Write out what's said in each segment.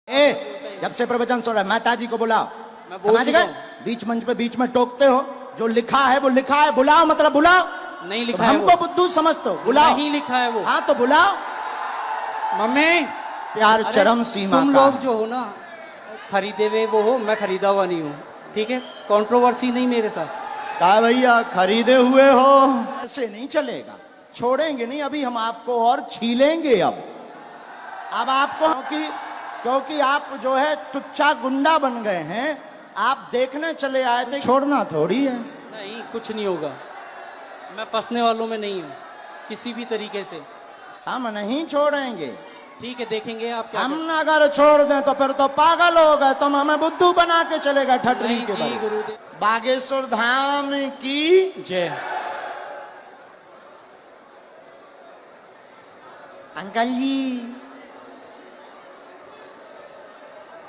जब से प्रवचन सुन रहा है माता जी को बुलाओ। समझ गए? बीच मंच पे बीच में टोकते हो, जो लिखा है वो लिखा है, बुलाओ मतलब बुलाओ। नहीं लिखा तो है हमको बुद्धू समझते हो, बुलाओ। नहीं लिखा है वो। हाँ तो बुलाओ। मम्मी प्यार चरम सीमा तुम का लोग है। जो हो ना खरीदे हुए वो हो, मैं खरीदा हुआ नहीं हूँ, ठीक है? कंट्रोवर्सी नहीं मेरे साथ। कहा भैया खरीदे हुए हो, ऐसे नहीं चलेगा, छोड़ेंगे नहीं। अभी हम आपको और छीलेंगे। अब आपको क्योंकि आप जो है टुच्चा गुंडा बन गए हैं। आप देखने चले आए थे, छोड़ना थोड़ी है। नहीं कुछ नहीं होगा, मैं फंसने वालों में नहीं हूँ किसी भी तरीके से। हम नहीं छोड़ेंगे। ठीक है देखेंगे आप क्या हम अगर छोड़ दें तो फिर तो पागल हो गए, तुम हमें बुद्धू बना के चलेगा ठटरी नहीं के जी बल। गुरुदेव। बागेश्वर धाम की जय। अंकल जी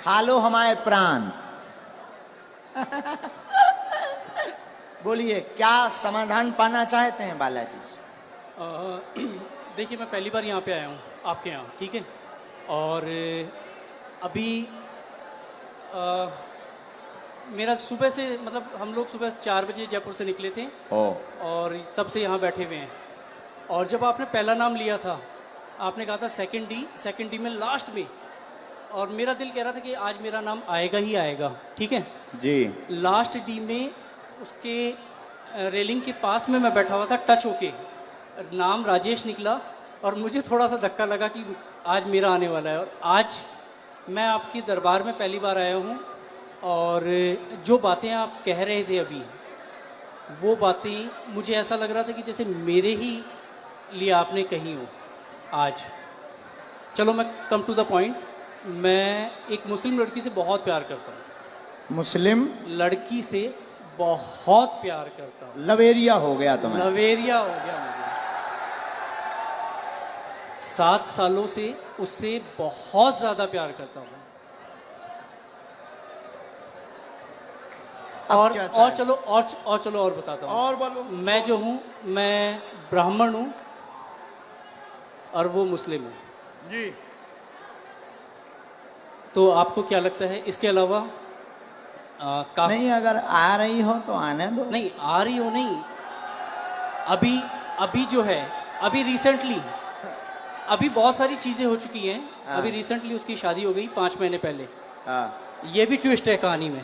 खा लो हमारे प्राण। बोलिए क्या समाधान पाना चाहते हैं बालाजी से? देखिए मैं पहली बार यहाँ पे आया हूँ आपके यहाँ, ठीक है? और अभी मेरा सुबह से मतलब हम लोग सुबह 4 बजे जयपुर से निकले थे और तब से यहाँ बैठे हुए हैं। और जब आपने पहला नाम लिया था, आपने कहा था सेकंड डी में लास्ट में, और मेरा दिल कह रहा था कि आज मेरा नाम आएगा ही आएगा, ठीक है जी। लास्ट डी में उसके रेलिंग के पास में मैं बैठा हुआ था, टच होके नाम राजेश निकला और मुझे थोड़ा सा धक्का लगा कि आज मेरा आने वाला है। और आज मैं आपकी दरबार में पहली बार आया हूँ और जो बातें आप कह रहे थे अभी, वो बातें मुझे ऐसा लग रहा था कि जैसे मेरे ही लिए आपने कही हो आज। चलो मैं कम टू द पॉइंट, मैं एक मुस्लिम लड़की से बहुत प्यार करता हूँ। मुस्लिम लड़की से बहुत प्यार करता हूँ। लवेरिया हो गया तुम्हें? लवेरिया हो गया मुझे। 7 सालों से उससे बहुत ज्यादा प्यार करता हूँ। और चलो और बताता हूँ। और बोलो। मैं जो हूँ, मैं ब्राह्मण हूँ और वो मुस्लिम है जी। तो आपको क्या लगता है इसके अलावा नहीं, अगर आ रही हो तो आने दो। नहीं आ रही हो नहीं, अभी जो है, अभी रिसेंटली अभी बहुत सारी चीजें हो चुकी हैं। अभी रिसेंटली उसकी शादी हो गई 5 महीने पहले। ये भी ट्विस्ट है कहानी में।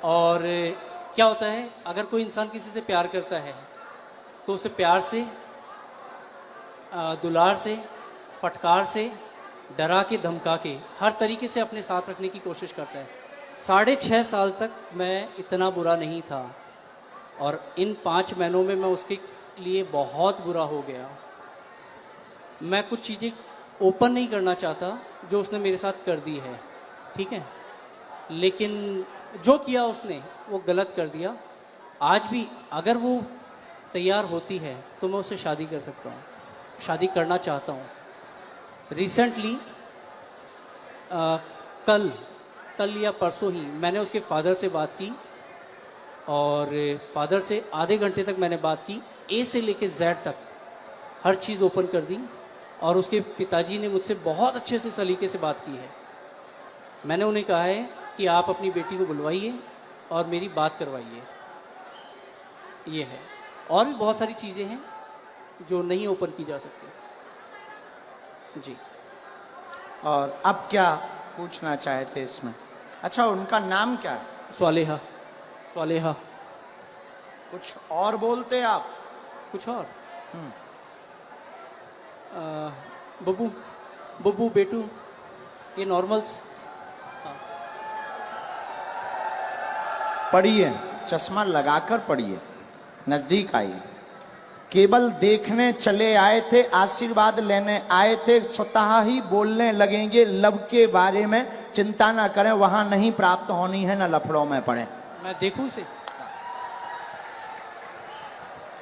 और क्या होता है, अगर कोई इंसान किसी से प्यार करता है तो उसे प्यार से, दुलार से, फटकार से, डरा के, धमका के, हर तरीके से अपने साथ रखने की कोशिश करता है। 6.5 साल तक मैं इतना बुरा नहीं था और इन 5 महीनों में मैं उसके लिए बहुत बुरा हो गया। मैं कुछ चीज़ें ओपन नहीं करना चाहता जो उसने मेरे साथ कर दी है, ठीक है? लेकिन जो किया उसने वो गलत कर दिया। आज भी अगर वो तैयार होती है तो मैं उससे शादी कर सकता हूँ, शादी करना चाहता हूँ। रिसेंटली कल या परसों ही मैंने उसके फादर से बात की और फादर से आधे घंटे तक मैंने बात की, ए से लेके जेड तक हर चीज़ ओपन कर दी। और उसके पिताजी ने मुझसे बहुत अच्छे से सलीके से बात की है। मैंने उन्हें कहा है कि आप अपनी बेटी को बुलवाइए और मेरी बात करवाइए। ये है, और भी बहुत सारी चीज़ें हैं जो नहीं ओपन की जा सकती जी। और अब क्या पूछना चाहते इसमें? अच्छा, उनका नाम क्या है? स्वालेहा। कुछ और बोलते आप? कुछ और? बब्बू, बेटू, ये नॉर्मल्स। पढ़िए, चश्मा लगाकर पढ़िए, नजदीक आइए। केवल देखने चले आए थे, आशीर्वाद लेने आए थे, स्वतः ही बोलने लगेंगे लब के बारे में। चिंता ना करें, वहां नहीं प्राप्त होनी है, ना लफड़ों में पड़े। मैं देखूं से?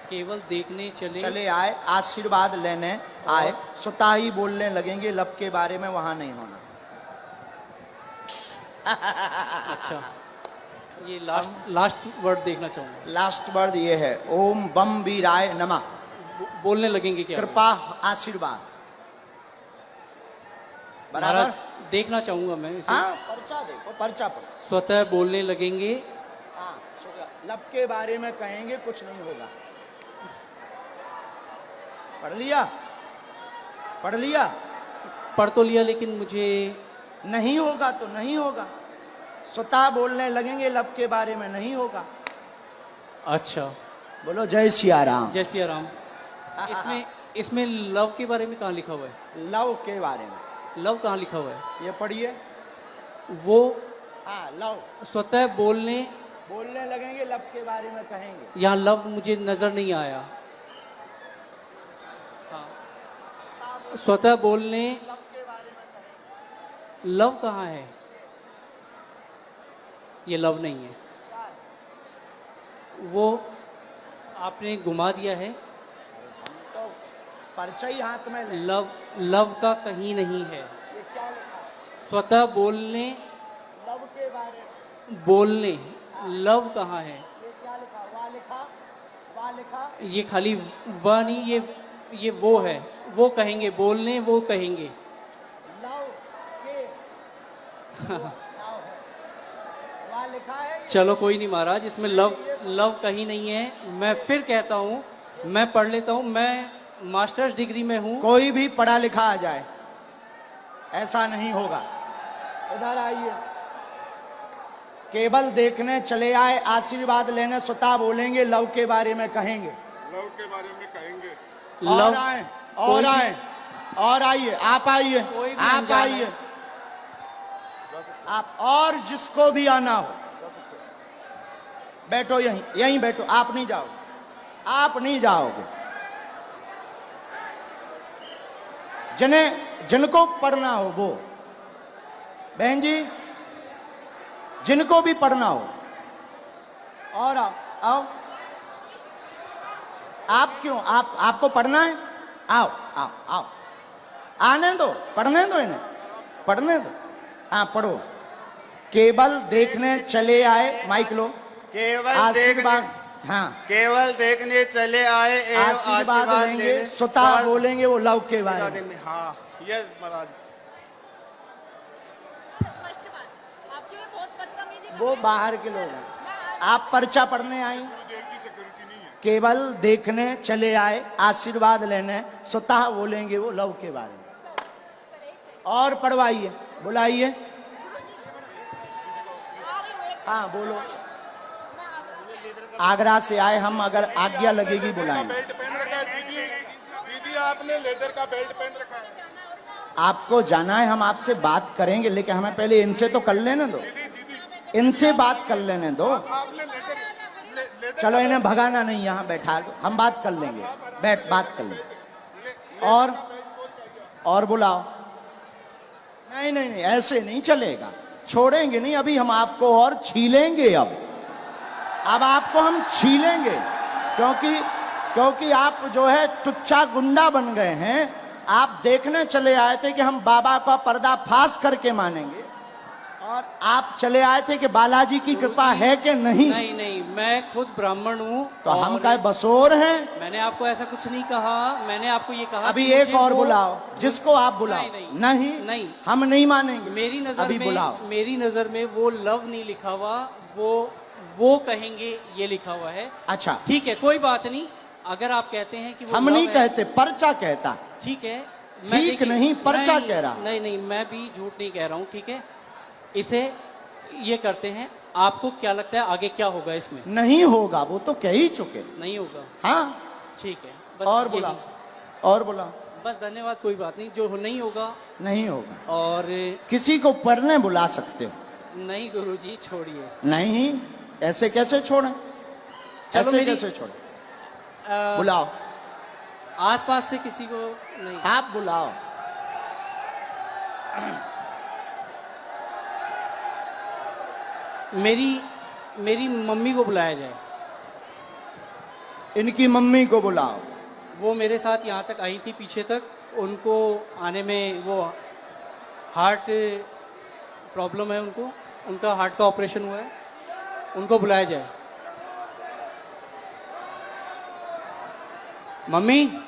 केवल देखने चले आए, आशीर्वाद लेने आए, स्वतः ही बोलने लगेंगे लब के बारे में, वहां नहीं होना। अच्छा, ये लास्ट वर्ड देखना चाहूंगा। लास्ट वर्ड ये है, ओम बम वीराय नमः। बोलने लगेंगे क्या? कृपा, आशीर्वाद, बराबर। देखना चाहूंगा मैं इसे। हाँ पर्चा देखो, पर्चा पर। स्वतः बोलने लगेंगे। हाँ लब के बारे में कहेंगे, कुछ नहीं होगा। पढ़ लिया, पढ़ लिया। पढ़ तो लिया लेकिन मुझे नहीं होगा तो नहीं होगा। स्वतः बोलने लगेंगे, लब के बारे में नहीं होगा। अच्छा बोलो जय सिया राम। जय सिया राम। इसमें इसमें लव के बारे में कहाँ लिखा हुआ है? लव के बारे में लव कहाँ लिखा हुआ है? ये पढ़िए। वो हाँ लव, स्वतः बोलने बोलने लगेंगे, लब के बारे में कहेंगे। यहाँ लव मुझे नजर नहीं आया। हाँ। स्वतः बोलने, लब के बारे में कहेंगे। लव कहाँ है? ये लव नहीं है, वो आपने घुमा दिया है। तो पर्चा ही हाथ में ले। लव, लव का कहीं नहीं है। ये क्या लिखा है? स्वतः बोलने, लव के बारे में। बोलने, लव कहाँ है? ये क्या लिखा? वाह लिखा, वाह लिखा। ये खाली वह नहीं, ये वो है। वो कहेंगे, बोलने वो कहेंगे। लव के लव है, वाह लिखा है। चलो कोई नहीं महाराज, इसमें लव, लव कहीं नहीं है। मैं फिर कहता हूँ, मैं पढ़ लेता हूँ। मैं मास्टर्स डिग्री में हूँ। कोई भी पढ़ा लिखा आ जाए, ऐसा नहीं होगा। इधर आइए। केवल देखने चले आए, आशीर्वाद लेने स्वतः बोलेंगे, लव के बारे में कहेंगे। लव के बारे में कहेंगे। और लव, आए, और आए, और आइए। आप आइए, कोई भी आप अनजान आइए। आप और जिसको भी आना हो बैठो, यहीं यहीं बैठो। आप नहीं जाओ, आप नहीं जाओगे। जिनको पढ़ना हो वो, बहन जी जिनको भी पढ़ना हो, और आओ आओ। आप क्यों, आपको पढ़ना है? आओ आओ आओ, आने दो, पढ़ने दो इन्हें, पढ़ने दो। हाँ पढ़ो। केवल देखने चले आए, माइक लो। केवल आशीर्वाद, हाँ केवल देखने चले आए एवं आशीर्वाद लेंगे, स्वतः बोलेंगे वो लव के बारे में। हाँ यस महाराज। आपके लिए बहुत बदतमीजी कर वो रहे हैं। बाहर के लोग हैं। आप पर्चा पढ़ने आई, गुरुदेव की सिक्योरिटी नहीं है। केवल देखने चले आए, आशीर्वाद लेने, स्वतः बोलेंगे वो लव के बारे में। और पढ़वाइए, बुलाइए। हाँ बोलो। आगरा से आए हम, अगर आज्ञा लगेगी बुलाएंगे। बेल्ट पहन रखा है दीदी, दीदी आपने लेदर का बेल्ट पहन रखा है। आपको जाना है, हम आपसे बात करेंगे, लेकिन हमें पहले इनसे तो कर लेने दो, इनसे बात कर लेने दो। आपने लेदर चलो इन्हें भगाना नहीं, यहाँ बैठा दो, हम बात कर लेंगे, बैठ बात कर लेंगे। और बुलाओ। नहीं नहीं नहीं, ऐसे नहीं चलेगा, छोड़ेंगे नहीं। अभी हम आपको और छीलेंगे। अब आपको हम छीलेंगे, क्योंकि आप जो है टुच्चा गुंडा बन गए हैं। आप देखने चले आए थे कि हम बाबा का पर्दाफाश करके मानेंगे, और आप चले आए थे कि बालाजी की कृपा है कि नहीं। नहीं नहीं, मैं खुद ब्राह्मण हूँ। तो हम क्या बसोर हैं? मैंने आपको ऐसा कुछ नहीं कहा। मैंने आपको ये कहा अभी कि एक मुझे और वो- बुलाओ, जिसको आप बुलाओ। नहीं, नहीं नहीं। हम नहीं मानेंगे। मेरी नजर अभी में, बुलाओ। मेरी नजर में वो लव नहीं लिखा हुआ, वो कहेंगे ये लिखा हुआ है। अच्छा ठीक है, कोई बात नहीं। अगर आप कहते हैं कि वो हम love नहीं है, कहते, पर्चा कहता। ठीक है। ठीक देखिए, नहीं, पर्चा नहीं, कह रहा। नहीं नहीं, मैं भी झूठ नहीं कह रहा हूँ। ठीक है, इसे ये करते हैं। आपको क्या लगता है आगे क्या होगा इसमें? नहीं होगा, वो तो कह ही चुके। नहीं होगा। हाँ ठीक है, बस और यही। बुलाओ, और बुलाओ। बस धन्यवाद, कोई बात नहीं। जो नहीं होगा, नहीं होगा। और किसी को पढ़ने बुला सकते हो? नहीं गुरुजी छोड़िए। नहीं, ऐसे कैसे छोड़ें? चलो ऐसे मेरी- कैसे छोड़ें? अ, बुलाओ, आसपास से किसी को नहीं। आप बुलाओ। मेरी मम्मी को बुलाया जाए। इनकी मम्मी को बुलाओ। वो मेरे साथ यहाँ तक आई थी, पीछे तक। उनको आने में, वो हार्ट प्रॉब्लम है उनको, उनका हार्ट का ऑपरेशन हुआ है, उनको बुलाया जाए। मम्मी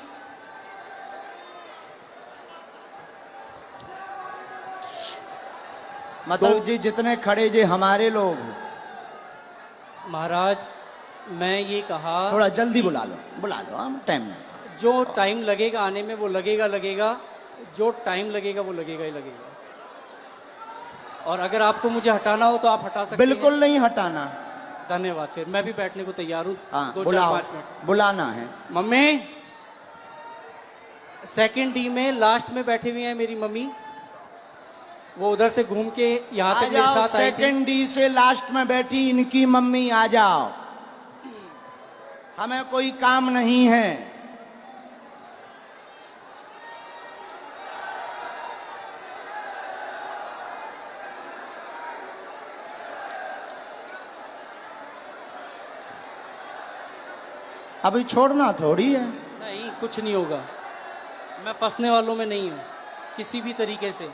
मतलब जी जितने खड़े जे हमारे लोग, महाराज मैं ये कहा थोड़ा जल्दी बुला लो, हम टाइम नहीं। जो टाइम लगेगा आने में वो लगेगा, जो टाइम लगेगा वो लगेगा ही लगेगा। और अगर आपको मुझे हटाना हो तो आप हटा सकते बिल्कुल हैं। नहीं हटाना। धन्यवाद। फिर मैं भी बैठने को तैयार हूँ। हाँ 2-4-5 बुलाओ, मिनट। बुलाना है। मम्मी, सेकंड डी में लास्ट में बैठी हुई है मेरी मम्मी, वो उधर से घूम के यहाँ आ तक मेरे जाओ, साथ आई थी। सेकंड डी से लास्ट में बैठी इनकी मम्मी, आ जाओ, हमें कोई काम नहीं है। अभी छोड़ना थोड़ी है। नहीं, कुछ नहीं होगा, मैं फंसने वालों में नहीं हूँ किसी भी तरीके से।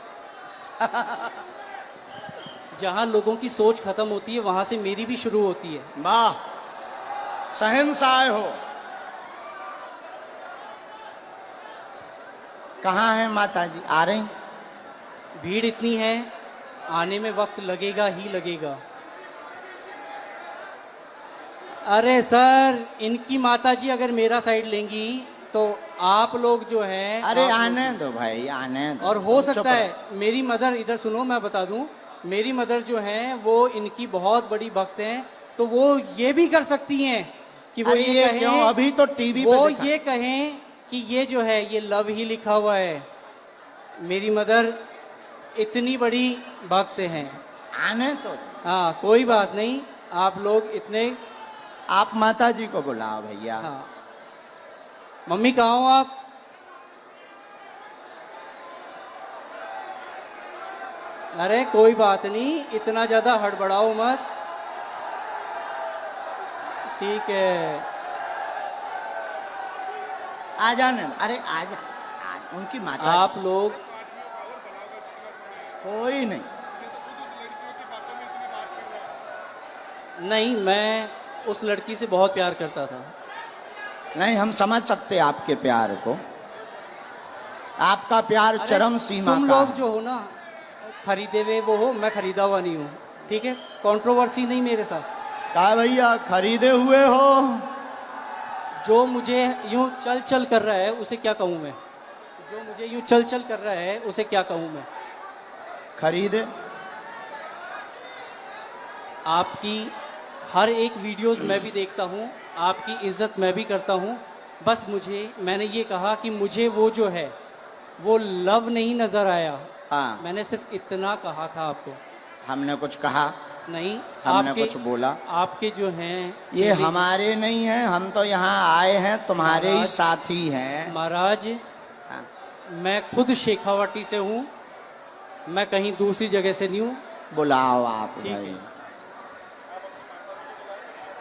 जहां लोगों की सोच खत्म होती है वहां से मेरी भी शुरू होती है। वाह, शहंशाह हो। कहाँ है माता जी? आ रही? भीड़ इतनी है, आने में वक्त लगेगा ही लगेगा। अरे सर, इनकी माताजी अगर मेरा साइड लेंगी तो आप लोग जो है, अरे आप आने दो भाई, आने दो। और हो चुप सकता है रहो। मेरी मदर, इधर सुनो मैं बता दूं, मेरी मदर जो है वो इनकी बहुत बड़ी भक्त हैं, तो वो ये भी कर सकती हैं कि वो अरे ये ये कहें, क्यों? अभी तो टीवी वो पे दिखा। ये कहें कि ये जो है ये लव ही लिखा हुआ है। मेरी मदर इतनी बड़ी भक्त हैं। आने तो। हाँ कोई बात नहीं, आप लोग इतने। आप माता जी को बुलाओ भैया। हाँ मम्मी कहाँ हो आप? अरे कोई बात नहीं, इतना ज्यादा हड़बड़ाओ मत, ठीक है। आ जाने दो। अरे आ जा, उनकी माता आप लोग कोई नहीं। नहीं, मैं उस लड़की से बहुत प्यार करता था। नहीं, हम समझ सकते आपके प्यार को। आपका प्यार अरे, चरम सीमा तुम का लोग है। जो हो ना, खरीदे हुए वो हो, मैं खरीदा हुआ नहीं हूँ, ठीक है। कंट्रोवर्सी नहीं मेरे साथ। कहा भैया, खरीदे हुए हो? जो मुझे यूं चल चल कर रहा है उसे क्या कहूँ मैं? जो मुझे यूं चल चल कर रहा है उसे क्या कहूँ मैं? खरीदे। आपकी हर एक वीडियोस मैं भी देखता हूँ, आपकी इज्जत मैं भी करता हूँ। बस मैंने ये कहा कि मुझे वो जो है वो लव नहीं नजर आया। हाँ, मैंने सिर्फ इतना कहा था आपको। हमने कुछ कहा नहीं, हमने कुछ बोला? आपके जो हैं ये हमारे नहीं हैं, हम तो यहाँ आए हैं, तुम्हारे ही महाराज- साथी हैं। महाराज, हाँ। मैं खुद शेखावाटी से हूँ, मैं कहीं दूसरी जगह से नहीं हूँ। बुलाओ आप ठीक भाई। है।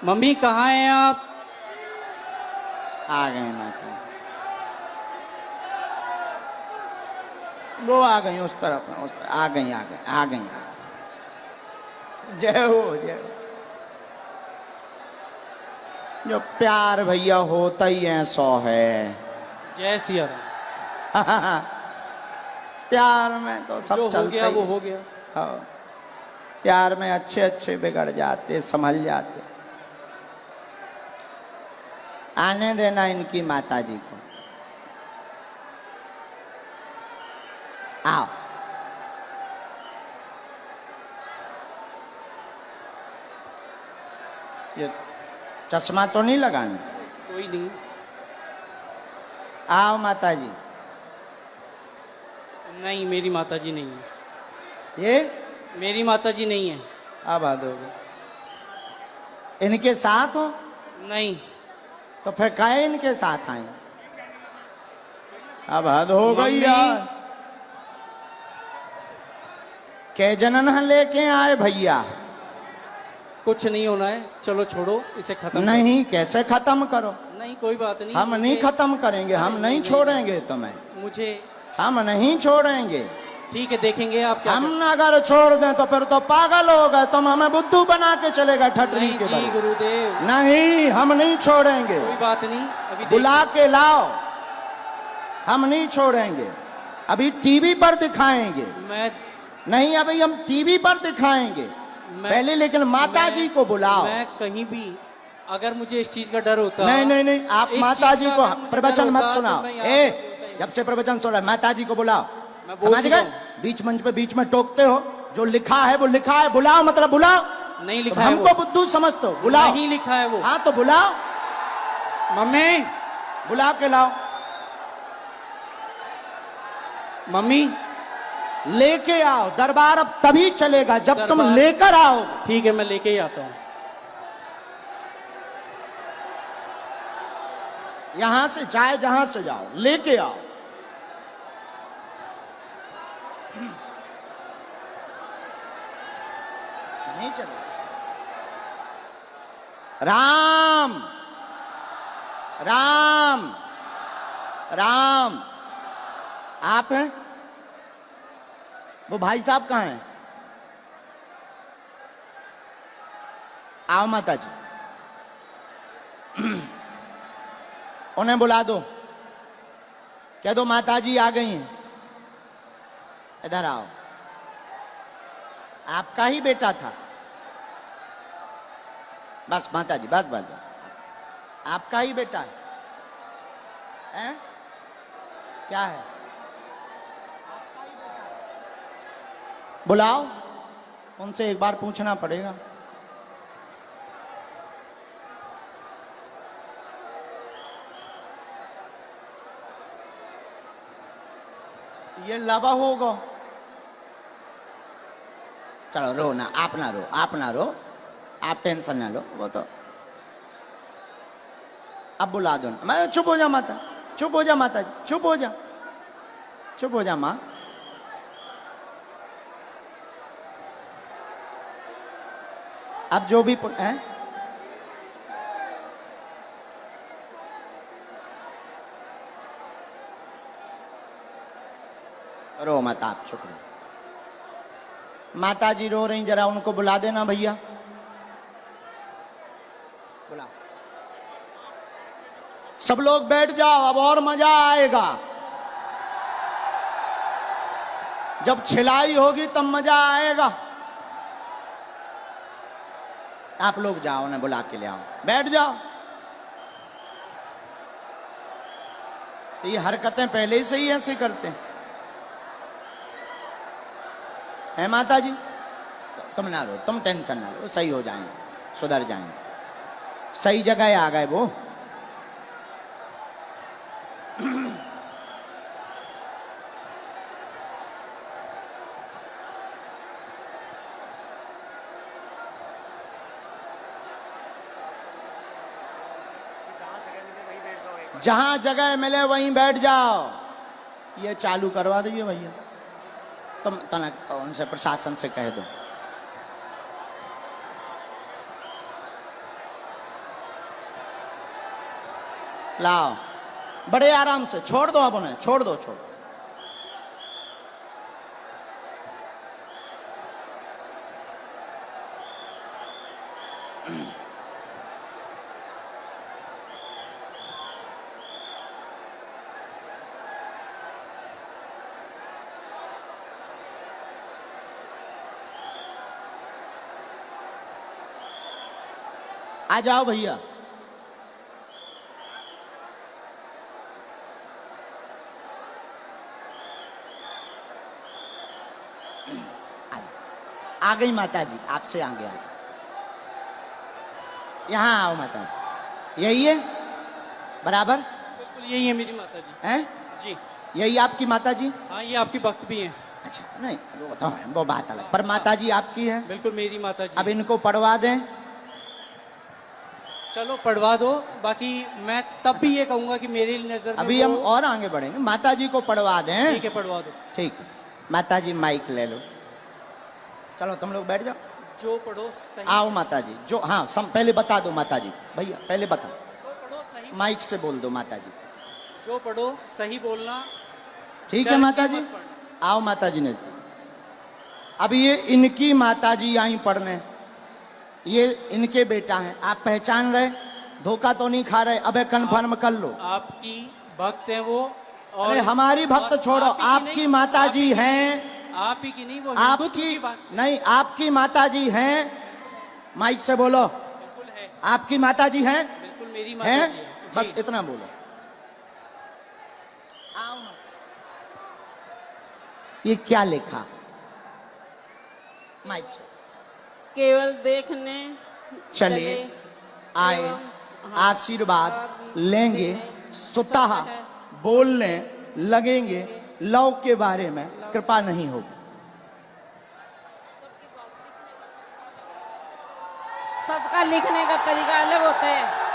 मम्मी कहाँ हैं आप? आ गए माता। वो आ गई उस तरफ, आ गई। जय हो, जय हो। जो प्यार भैया होता ही है 100 है। जय सिया राम। प्यार में तो सब जो हो चलता गया ही वो है। हो गया। हाँ। प्यार में अच्छे अच्छे बिगड़ जाते, संभल जाते। आने देना इनकी माता जी को। आओ। ये चश्मा तो नहीं लगाना? कोई नहीं। आओ माता जी। नहीं, मेरी माताजी नहीं है। ये मेरी माताजी नहीं है। अब हद हो गई। इनके साथ हो नहीं। तो फिर काहे इनके साथ आए? अब हद हो गई मम्मी। यार। के जनन लेके आए भैया? कुछ नहीं होना है, चलो छोड़ो इसे, खत्म नहीं, कैसे खत्म करो? करो। नहीं कोई बात नहीं। हम नहीं मुझे- खत्म करेंगे, हम नहीं छोड़ेंगे तुम्हें, मुझे हम नहीं छोड़ेंगे। ठीक है, देखेंगे आप क्या हम अगर छोड़ दें तो फिर तो पागल हो गए, तुम हमें बुद्धू बना के चलेगा करते हैं। ठटरी नहीं के जी बल। गुरुदेव, नहीं, हम नहीं छोड़ेंगे। कोई बात नहीं। अभी बुला के लाओ, हम नहीं छोड़ेंगे। अभी टीवी पर दिखाएंगे। मैं नहीं अभी हम टीवी पर दिखाएंगे पहले, लेकिन माता जी को बुलाओ। मैं कहीं भी अगर मुझे इस चीज का डर होता, नहीं नहीं नहीं, आप इस माता चीज जी का को अगर मुझे प्रवचन डर मत होता, सुनाओ। तो मैं यहाँ ए पे बोलता ही जब से प्रवचन सुन रहा है, माता जी को बुलाओ। मैं बोल समझ चुका गए? हूँ। बीच मंच पे बीच में टोकते हो, जो लिखा है वो लिखा है, बुलाओ मतलब बुलाओ। नहीं तुम लिखा है हमको वो, बुद्धू समझते हो, बुलाओ। नहीं लिखा है वो। हाँ तो बुलाओ, मम्मी, बुला के लाओ, मम्मी, लेके आओ। दरबार अब तभी चलेगा जब तुम दरबार- लेकर आओ। ठीक है मैं लेके ही आता हूँ। यहां से चाहे जहां से जाओ, लेके आओ। नहीं चलेगा। राम राम राम, आप हैं? वो भाई साहब कहाँ हैं? आओ माता जी, उन्हें बुला दो, कह दो माता जी आ गई हैं, इधर आओ। आपका ही बेटा था। बस माता जी, बस बस, आपका ही बेटा है, हैं? क्या है? बुलाओ, उनसे एक बार पूछना पड़ेगा। ये लवा होगा। चलो रो ना, आप ना रो, आप ना रो, आप टेंशन ना लो, वो तो अब बुला दो। मैं चुप हो जा माता, चुप हो जा माता जी, चुप हो जा, चुप हो जा माँ। अब जो भी हैं, रो मत, आप चुप रहो। माता जी रो रही, जरा उनको बुला देना भैया, बुला। सब लोग बैठ जाओ, अब और मजा आएगा। जब छिलाई होगी तब मजा आएगा। आप लोग जाओ ना, बुला के ले आओ, बैठ जाओ। ये हरकतें पहले से ही ऐसे करते हैं, है माता जी? तुम ना रो, तुम टेंशन ना लो, सही हो जाएंगे, सुधर जाएंगे, सही जगह आ गए वो। जहां जगह मिले वहीं बैठ जाओ। ये चालू करवा दीजिए भैया, तुम तनक उनसे प्रशासन से कह दो। लाओ, बड़े आराम से छोड़ दो, अब उन्हें छोड़ दो, छोड़ दो। आ जाओ भैया, आ गई माता जी, आपसे आगे आ गई। यहाँ आओ माता जी, यही है बराबर? बिल्कुल यही है मेरी माता जी। हैं? जी यही आपकी माता जी? हाँ, ये आपकी भक्त भी हैं। अच्छा, नहीं वो तो है, वो बात अलग, पर माता जी आपकी है। बिल्कुल मेरी माता जी। अब इनको पढ़वा दें। चलो पढ़वा दो, बाकी मैं तब भी ये कहूंगा कि मेरी नजर में अभी हम और आगे बढ़ेंगे, माता जी को पढ़वा दें। ठीक है, पढ़वा दो। ठीक है, माता जी माइक ले लो, चलो तुम लोग बैठ जाओ। जो पढ़ो सही, आओ माता जी, जो हाँ पहले बता दो माता जी, भैया पहले बता, जो पढ़ो सही, माइक से बोल दो माता जी। जो पढ़ो सही बोलना। ठीक डर है के माता जी, मत पढ़ना। आओ माता जी नजदीक। अब ये इनकी माता जी आई पढ़ने, ये इनके बेटा हैं, आप पहचान रहे? धोखा तो नहीं खा रहे? अबे कन्फर्म कर लो। आपकी भक्त है वो, और अरे हमारी भक्त और छोड़ो, आप ही की आपकी नहीं, माता आप जी ही की हैं, आप ही की नहीं, वो हिंदुत्व आपकी की बात नहीं, आपकी माताजी हैं, माइक से बोलो, बिल्कुल है। आपकी माताजी हैं, बिल्कुल मेरी माता हैं? जी है। बस जी। इतना बोलो। आओ ना। ये क्या लिखा? माइक से केवल देखने चले आए, एवं आशीर्वाद लेंगे, स्वतः बोलने लगेंगे, लव के बारे में कृपा नहीं होगी। सबका लिखने का तरीका अलग होता है।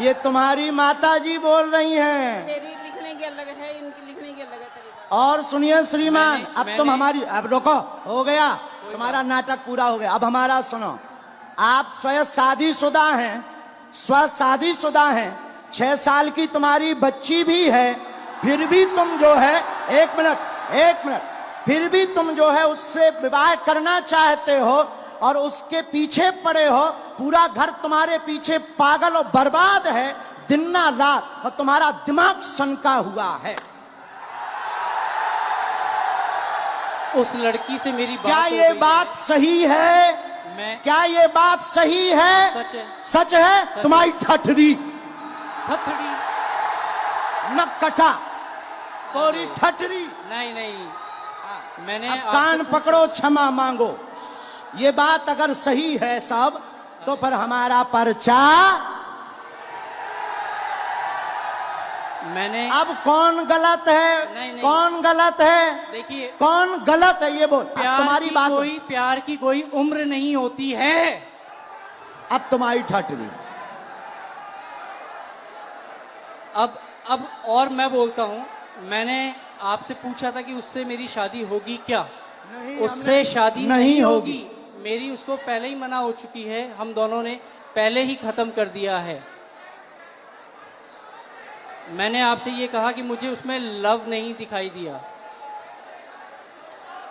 ये तुम्हारी माताजी बोल रही हैं। मेरी लिखने की अलग है, इनकी लिखने की अलग है तरीका। और सुनिए श्रीमान, मैंने- अब तुम मैंने- हमारी, अब रोको, हो गया तुम्हारा नाटक पूरा हो गया। अब हमारा सुनो। आप स्वयं शादीशुदा हैं, स्व शादीशुदा हैं, 6 साल की तुम्हारी बच्ची भी है, फिर भी तुम जो है, एक मिनट, फिर भी तुम जो है उससे विवाह करना चाहते हो और उसके पीछे पड़े हो। पूरा घर तुम्हारे पीछे पागल और बर्बाद है दिन ना रात, और तुम्हारा दिमाग सनका हुआ है। उस लड़की से मेरी बात क्या हो ये गई बात सही है? मैं क्या ये बात सही है? सच है। सच है। तुम्हारी ठठरी हथड़ी नकटा, तोरी ठठरी। नहीं नहीं, मैंने अब आपसे कान पूछा- पकड़ो, क्षमा मांगो। ये बात अगर सही है सब, तो पर हमारा पर्चा। मैंने अब कौन गलत है? नहीं। कौन गलत है? देखिए, कौन गलत है ये बोल। अब तुम्हारी बात, प्यार की कोई उम्र नहीं होती है। अब तुम्हारी ठठरी। अब और मैं बोलता हूं, मैंने आपसे पूछा था कि उससे मेरी शादी होगी क्या? उससे शादी नहीं होगी। मेरी उसको पहले ही मना हो चुकी है, हम दोनों ने पहले ही खत्म कर दिया है। मैंने आपसे ये कहा कि मुझे उसमें लव नहीं दिखाई दिया।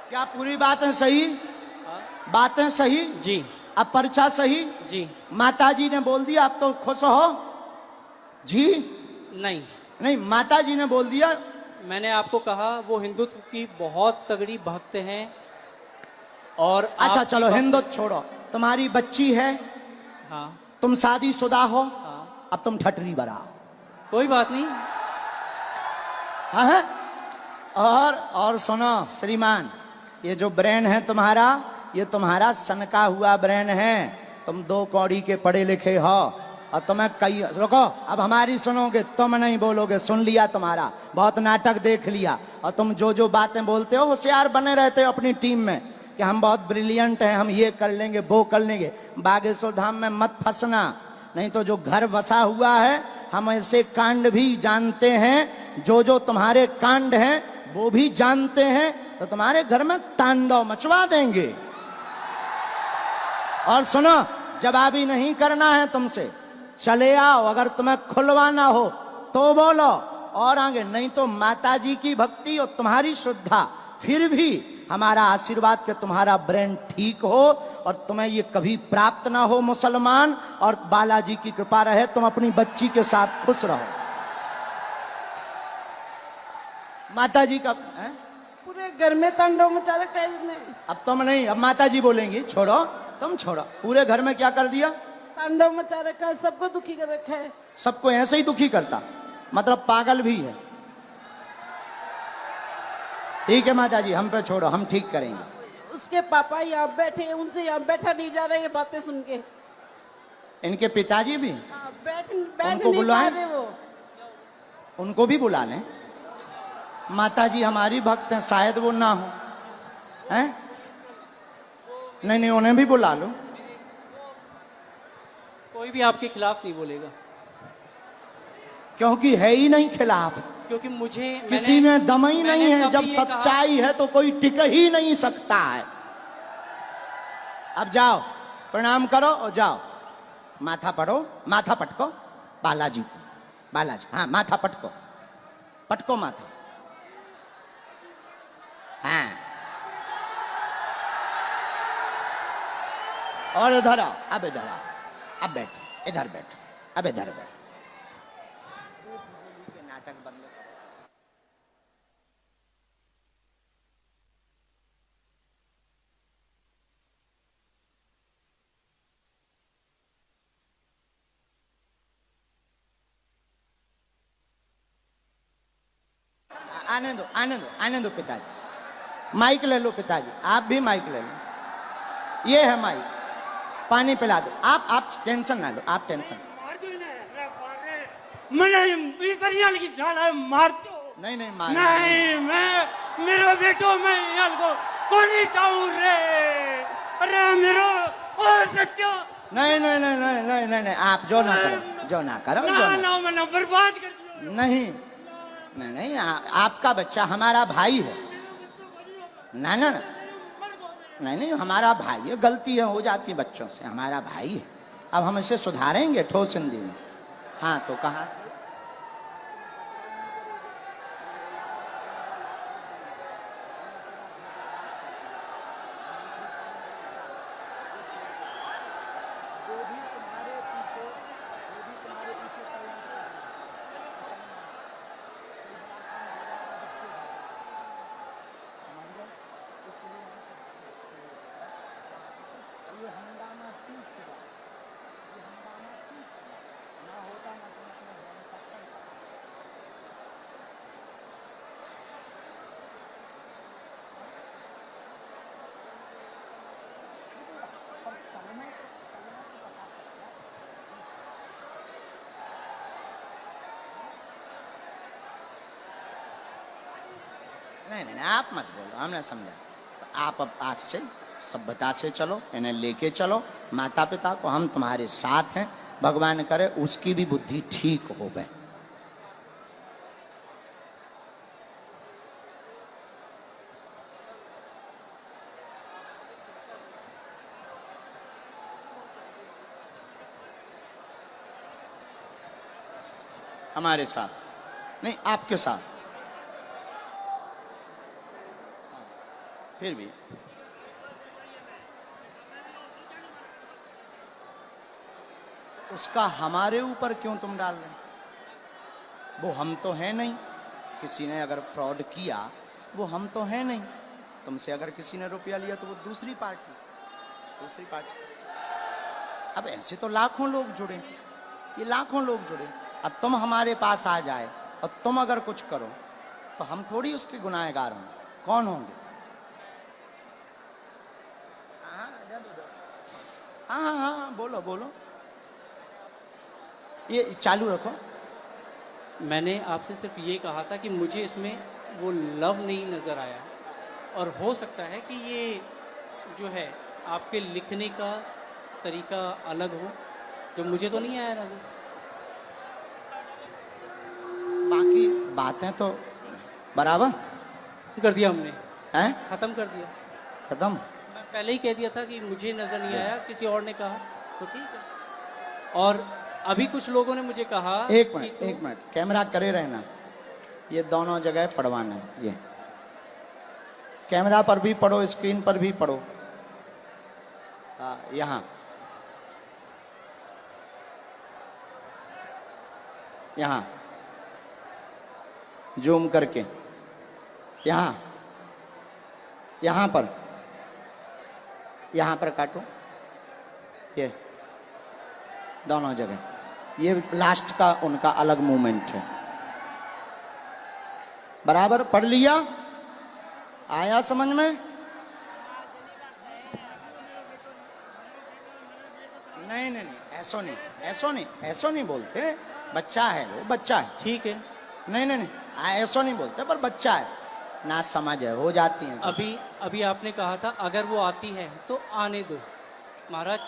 क्या पूरी बातें सही? बातें सही? जी अब पर्चा सही? जी। माताजी ने बोल दिया, अब तो खुश हो जी? नहीं, नहीं, माताजी ने बोल दिया। मैंने आपको कहा वो हिंदुत्व की बहुत तगड़ी भक्त हैं। और अच्छा आपकी चलो, बात- हिंदुत्व छोड़ो। तुम्हारी बच्ची है, हाँ तुम शादीशुदा हो, हाँ, अब तुम ठठरी बराओ। कोई बात नहीं। हाँ? और सुनो श्रीमान, ये जो ब्रेन है तुम्हारा, ये तुम्हारा सनका हुआ ब्रेन है। तुम 2 कौड़ी के पढ़े लिखे हो, और तुम्हें कई, रुको, अब हमारी सुनोगे, तुम नहीं बोलोगे। सुन लिया तुम्हारा, बहुत नाटक देख लिया। और तुम जो जो बातें बोलते हो, होशियार बने रहते हो अपनी टीम में कि हम बहुत ब्रिलियंट हैं, हम ये कर लेंगे, वो कर लेंगे। बागेश्वर धाम में मत फंसना, नहीं तो जो घर बसा हुआ है, हम ऐसे कांड भी जानते हैं, जो तुम्हारे कांड हैं वो भी जानते हैं, तो तुम्हारे घर में तांडव मचवा देंगे। और सुनो, जवाबी नहीं करना है तुमसे, चले आओ। अगर तुम्हें खुलवाना हो तो बोलो, और आगे नहीं तो माताजी की भक्ति और तुम्हारी श्रद्धा, फिर भी हमारा आशीर्वाद कि तुम्हारा ब्रेन ठीक हो और तुम्हें ये कभी प्राप्त ना हो मुसलमान, और बालाजी की कृपा रहे, तुम अपनी बच्ची के साथ खुश रहो। माताजी का है? पूरे घर में तांडव मचा रखा है इसने। अब तुम नहीं, अब माताजी बोलेंगी। छोड़ो, तुम छोड़ो। पूरे घर में क्या कर दिया? तांडव मचा रखा है, सबको दुखी कर रखा है। सबको ऐसे ही दुखी करता, मतलब पागल भी है। ठीक है माताजी, हम पे छोड़ो, हम ठीक करेंगे। उसके पापा यहाँ बैठे हैं, उनसे यहाँ बैठा नहीं जा रहा, ये बातें सुन के। इनके पिताजी भी, हाँ, बैठ उनको नहीं पा बुलाएं? रहे वो। उनको भी बुला लें। माताजी हमारी भक्त हैं, शायद वो ना हो, हैं? नहीं, उन्हें भी बुला लो। कोई भी आपके खिलाफ नहीं बोलेगा, क्योंकि है ही नहीं खिलाफ, क्योंकि मुझे किसी में दम ही नहीं है। जब कभी ये कहा- सच्चाई है तो कोई टिक ही नहीं सकता है। अब जाओ, प्रणाम करो और जाओ, माथा पढ़ो, माथा पटको बालाजी को। बालाजी, हाँ, माथा पटको, पटको माथा। हाँ, और इधर आओ, अब इधर आओ, अब बैठो, इधर बैठो, अब इधर बैठो। नाटक बंद करो। आने दो पिताजी। माइक ले लो पिताजी, आप भी माइक ले लो, ये है माइक। पानी पिला दो। आप टेंशन ना लो, आप टेंशन। नहीं मार नहीं, मैं मेरा बेटो, मैं यहाँ को कोनी चाहूँ रे। अरे मेरो ओ सत्यो। नहीं, आप जो ना करो, ना बर्बाद कर दिया। नहीं, आपका बच्चा हमारा भाई है। नहीं, हमारा भाई है, गलती है हो जाती है बच्चों से, हमारा भाई है। अब हम इसे सुधारेंगे ठोस हिंदी में। हाँ, तो कहा नहीं, आप मत बोलो, हमने समझा। आप अब आज से सभ्यता से चलो, इन्हें लेके चलो। माता पिता को हम तुम्हारे साथ हैं, भगवान करे उसकी भी बुद्धि ठीक हो गए। हमारे साथ नहीं, आपके साथ। फिर भी उसका हमारे ऊपर क्यों तुम डाल रहे? वो हम तो है नहीं। किसी ने अगर फ्रॉड किया, वो हम तो है नहीं। तुमसे अगर किसी ने रुपया लिया तो वो दूसरी पार्टी। अब ऐसे तो लाखों लोग जुड़े, ये लाखों लोग जुड़े। अब तुम हमारे पास आ जाए और तुम अगर कुछ करो तो हम थोड़ी उसके गुनाहगार होंगे। कौन होंगे? हाँ, बोलो। ये चालू रखो। मैंने आपसे सिर्फ ये कहा था कि मुझे इसमें वो लव नहीं नज़र आया, और हो सकता है कि ये जो है आपके लिखने का तरीका अलग हो, जो मुझे तो नहीं आया नज़र। बाकी बातें तो बराबर कर दिया हमने, हैं? ख़त्म कर दिया। खत्म। मैं पहले ही कह दिया था कि मुझे नज़र नहीं आया, किसी और ने कहा तो ठीक है। और अभी कुछ लोगों ने मुझे कहा एक मिनट कैमरा करे रहना। ये दोनों जगह पढ़वाना है। ये कैमरा पर भी पढ़ो, स्क्रीन पर भी पढ़ो। यहाँ जूम करके, यहाँ पर काटो। ये दोनों जगह, ये लास्ट का उनका अलग मूवमेंट है। बराबर पढ़ लिया? आया समझ में? नहीं, ऐसो नहीं बोलते। बच्चा है वो, बच्चा है। ठीक है। नहीं, ऐसो नहीं बोलते, पर बच्चा है, ना समझ है, हो जाती है। अभी आपने कहा था अगर वो आती है तो आने दो। महाराज,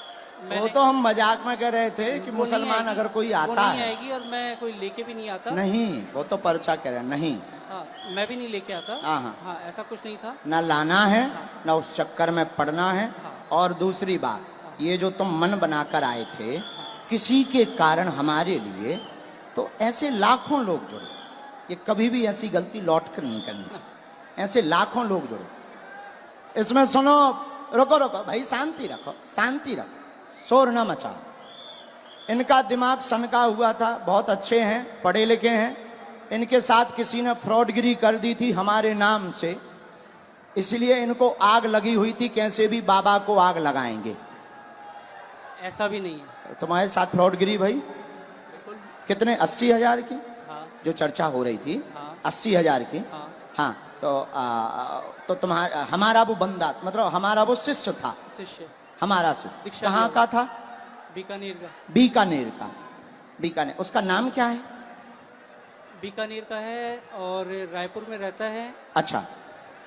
वो तो हम मजाक में कह रहे थे कि मुसलमान अगर कोई आता नहीं है आएगी, और मैं कोई लेके भी नहीं आता। नहीं, वो तो पर्चा कह रहे हैं। नहीं, हाँ, मैं भी नहीं लेके आता। हाँ, ऐसा कुछ नहीं था। ना लाना है, ना उस चक्कर में पड़ना है। और दूसरी बात, ये जो तुम मन बनाकर आए थे किसी के कारण हमारे लिए, तो ऐसे लाखों लोग जुड़े। ये कभी भी ऐसी गलती लौट कर नहीं करनी चाहिए। ऐसे लाखों लोग जुड़े। इसमें सुनो, रुको भाई, शांति रखो, शोर न मचाओ। इनका दिमाग सनका हुआ था, बहुत अच्छे हैं, पढ़े लिखे हैं। इनके साथ किसी ने फ्रॉडगिरी कर दी थी हमारे नाम से, इसलिए इनको आग लगी हुई थी, कैसे भी बाबा को आग लगाएंगे। ऐसा भी नहीं है। तुम्हारे साथ फ्रॉडगिरी भाई? बिल्कुल। कितने? 80,000 की हाँ। जो चर्चा हो रही थी, हाँ। 80,000 की। हाँ। हाँ, तो तुम्हारा हमारा वो बंदा, मतलब हमारा वो शिष्य था, शिष्य हमारा शिष्य दीक्षा कहाँ लिया। का था? बीकानेर का। बीकानेर का। बीकानेर, उसका नाम क्या है? बीकानेर का है और रायपुर में रहता है। अच्छा,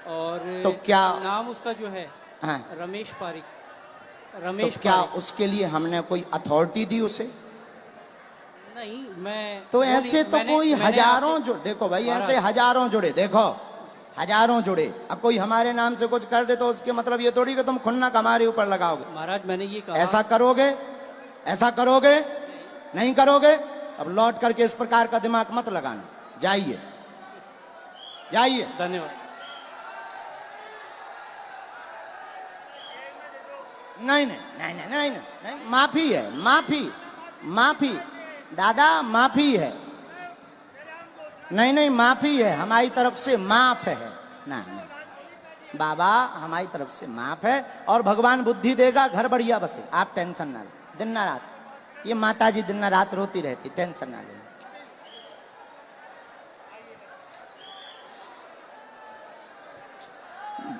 और तो क्या नाम उसका जो है हाँ, रमेश पारिक। तो रमेश क्या पारिक। उसके लिए हमने कोई अथॉरिटी दी उसे? नहीं, मैं तो वो ऐसे नहीं- तो मैंने- कोई मैंने हजारों आपसे- जुड़े, देखो भाई महाराज। ऐसे हजारों जुड़े, देखो हजारों जुड़े। अब कोई हमारे नाम से कुछ कर दे तो उसके मतलब ये थोड़ी कि तुम खुन्नक हमारे ऊपर लगाओगे। महाराज मैंने ये कहा। ऐसा करोगे? ऐसा करोगे? नहीं करोगे? अब लौट करके इस प्रकार का दिमाग मत लगाना। जाइए, जाइए। धन्यवाद। नहीं नहीं नहीं नहीं नहीं नहीं, नहीं। माफी है, माफी, माफी दादा, माफी है। नहीं नहीं, माफी है हमारी तरफ से, माफ है ना, नहीं बाबा, हमारी तरफ से माफ है। और भगवान बुद्धि देगा, घर बढ़िया बसे, आप टेंशन ना लो। दिन ना रात ये माता जी दिन ना रात रोती रहती, टेंशन ना लो।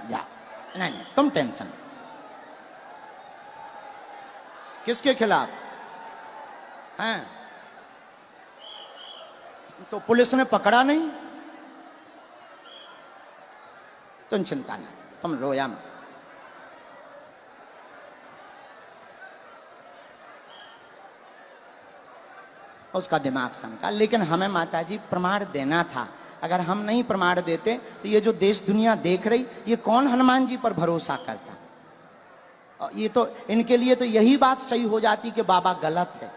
जा, नहीं नहीं, तुम टेंशन। किसके खिलाफ हैं? तो पुलिस ने पकड़ा नहीं, तुम चिंता ना, तुम रोया मत। उसका दिमाग सनका। लेकिन हमें माताजी प्रमाण देना था। अगर हम नहीं प्रमाण देते तो ये जो देश दुनिया देख रही, ये कौन हनुमान जी पर भरोसा करता? और ये तो इनके लिए तो यही बात सही हो जाती कि बाबा गलत है।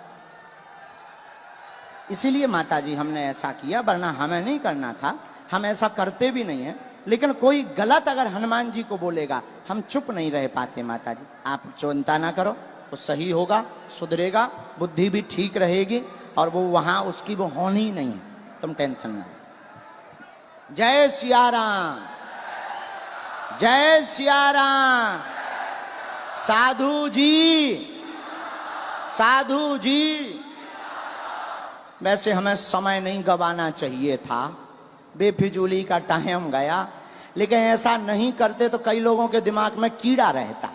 इसीलिए माताजी हमने ऐसा किया, वरना हमें नहीं करना था। हम ऐसा करते भी नहीं है। लेकिन कोई गलत अगर हनुमान जी को बोलेगा, हम चुप नहीं रह पाते। माताजी आप चिंता ना करो, वो सही होगा, सुधरेगा, बुद्धि भी ठीक रहेगी, और वो वहां उसकी वो होनी नहीं, तुम टेंशन ना। जय सिया राम, जय सिया राम। साधु जी, साधु जी, वैसे हमें समय नहीं गवाना चाहिए था, बेफिजूली का टाइम गया। लेकिन ऐसा नहीं करते तो कई लोगों के दिमाग में कीड़ा रहता।